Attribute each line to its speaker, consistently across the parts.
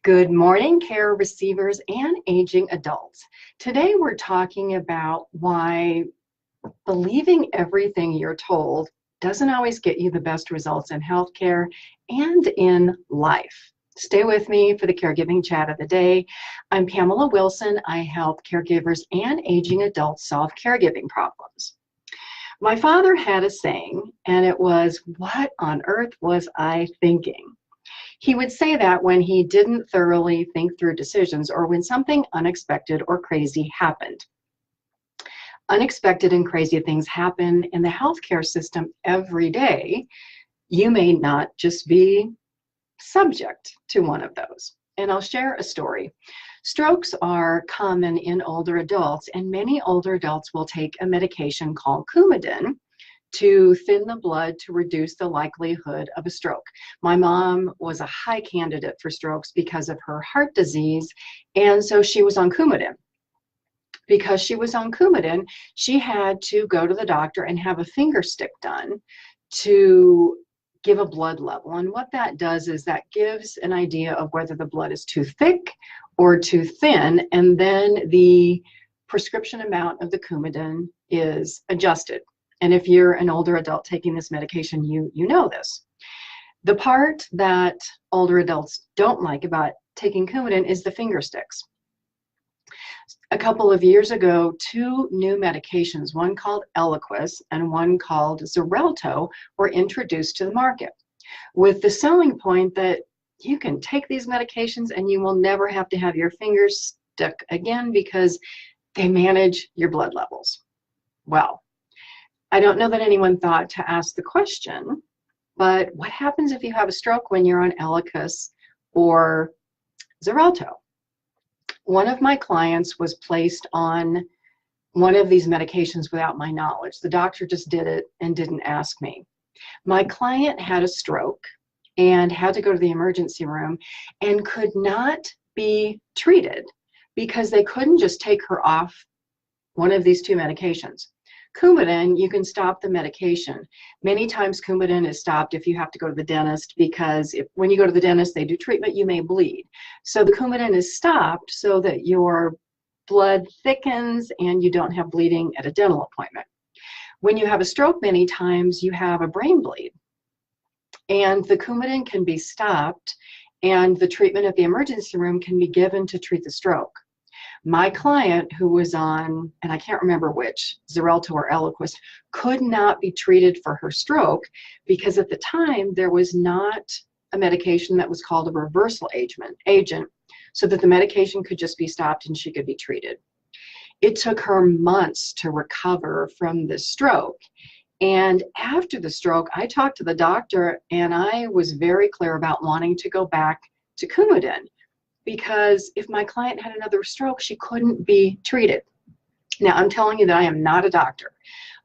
Speaker 1: Good morning, care receivers and aging adults. Today we're talking about why believing everything you're told doesn't always get you the best results in healthcare and in life. Stay with me for the caregiving chat of the day. I'm Pamela Wilson. I help caregivers and aging adults solve caregiving problems. My father had a saying, and it was, "What on earth was I thinking?" He would say that when he didn't thoroughly think through decisions or when something unexpected or crazy happened. Unexpected and crazy things happen in the healthcare system every day. You may not just be subject to one of those. And I'll share a story. Strokes are common in older adults, and many older adults will take a medication called Coumadin to thin the blood to reduce the likelihood of a stroke. My mom was a high candidate for strokes because of her heart disease, and so she was on Coumadin. Because she was on Coumadin, she had to go to the doctor and have a finger stick done to give a blood level. And what that does is that gives an idea of whether the blood is too thick or too thin, and then the prescription amount of the Coumadin is adjusted. And if you're an older adult taking this medication, you know this. The part that older adults don't like about taking Coumadin is the finger sticks. A couple of years ago, two new medications, one called Eliquis and one called Xarelto, were introduced to the market with the selling point that you can take these medications and you will never have to have your fingers stuck again because they manage your blood levels. Well, I don't know that anyone thought to ask the question, but what happens if you have a stroke when you're on Eliquis or Xarelto? One of my clients was placed on one of these medications without my knowledge. The doctor just did it and didn't ask me. My client had a stroke and had to go to the emergency room and could not be treated because they couldn't just take her off one of these two medications. Coumadin, you can stop the medication. Many times Coumadin is stopped if you have to go to the dentist because when you go to the dentist, they do treatment, you may bleed. So the Coumadin is stopped so that your blood thickens and you don't have bleeding at a dental appointment. When you have a stroke, many times you have a brain bleed. And the Coumadin can be stopped and the treatment at the emergency room can be given to treat the stroke. My client, who was on, and I can't remember which, Xarelto or Eliquis, could not be treated for her stroke because at the time there was not a medication that was called a reversal agent so that the medication could just be stopped and she could be treated. It took her months to recover from the stroke. And after the stroke, I talked to the doctor and I was very clear about wanting to go back to Coumadin, because if my client had another stroke, she couldn't be treated. Now, I'm telling you that I am not a doctor,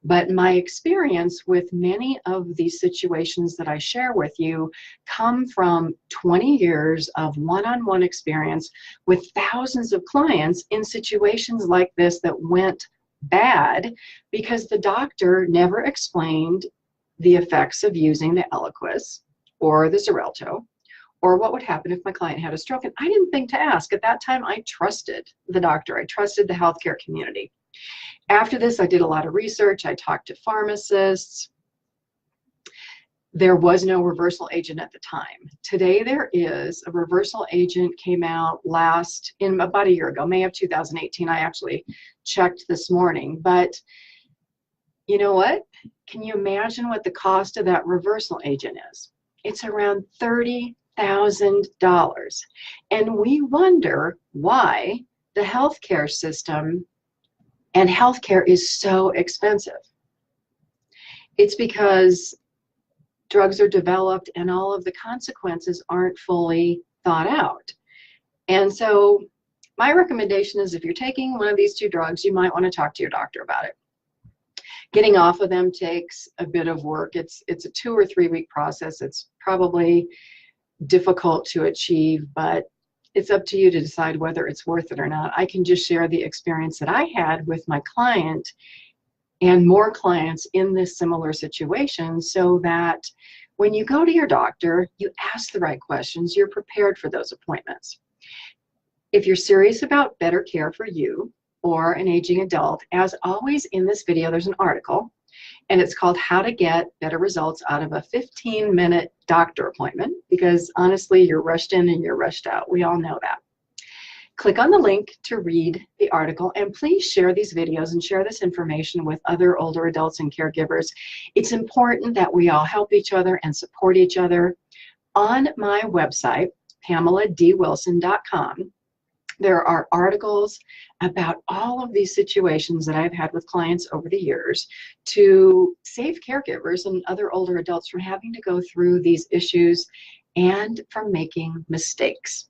Speaker 1: but my experience with many of these situations that I share with you come from 20 years of one-on-one experience with thousands of clients in situations like this that went bad because the doctor never explained the effects of using the Eliquis or the Xarelto, or what would happen if my client had a stroke. And I didn't think to ask. At that time, I trusted the doctor. I trusted the healthcare community. After this, I did a lot of research. I talked to pharmacists. There was no reversal agent at the time. Today, there is. A reversal agent came out in about a year ago, May of 2018. I actually checked this morning. But you know what? Can you imagine what the cost of that reversal agent is? It's around $30,000. And we wonder why the healthcare system and healthcare is so expensive. It's because drugs are developed and all of the consequences aren't fully thought out. And so my recommendation is if you're taking one of these two drugs, you might want to talk to your doctor about it. Getting off of them takes a bit of work. It's a 2 or 3 week process. It's probably difficult to achieve, but it's up to you to decide whether it's worth it or not. I can just share the experience that I had with my client and more clients in this similar situation so that when you go to your doctor, you ask the right questions, you're prepared for those appointments. If you're serious about better care for you or an aging adult, as always in this video, there's an article, and it's called How to Get Better Results Out of a 15-Minute Doctor Appointment, because honestly, you're rushed in and you're rushed out. We all know that. Click on the link to read the article, and please share these videos and share this information with other older adults and caregivers. It's important that we all help each other and support each other. On my website, PamelaDWilson.com, there are articles about all of these situations that I've had with clients over the years to save caregivers and other older adults from having to go through these issues and from making mistakes.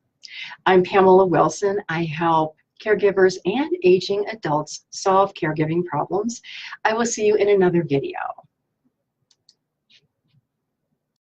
Speaker 1: I'm Pamela Wilson. I help caregivers and aging adults solve caregiving problems. I will see you in another video.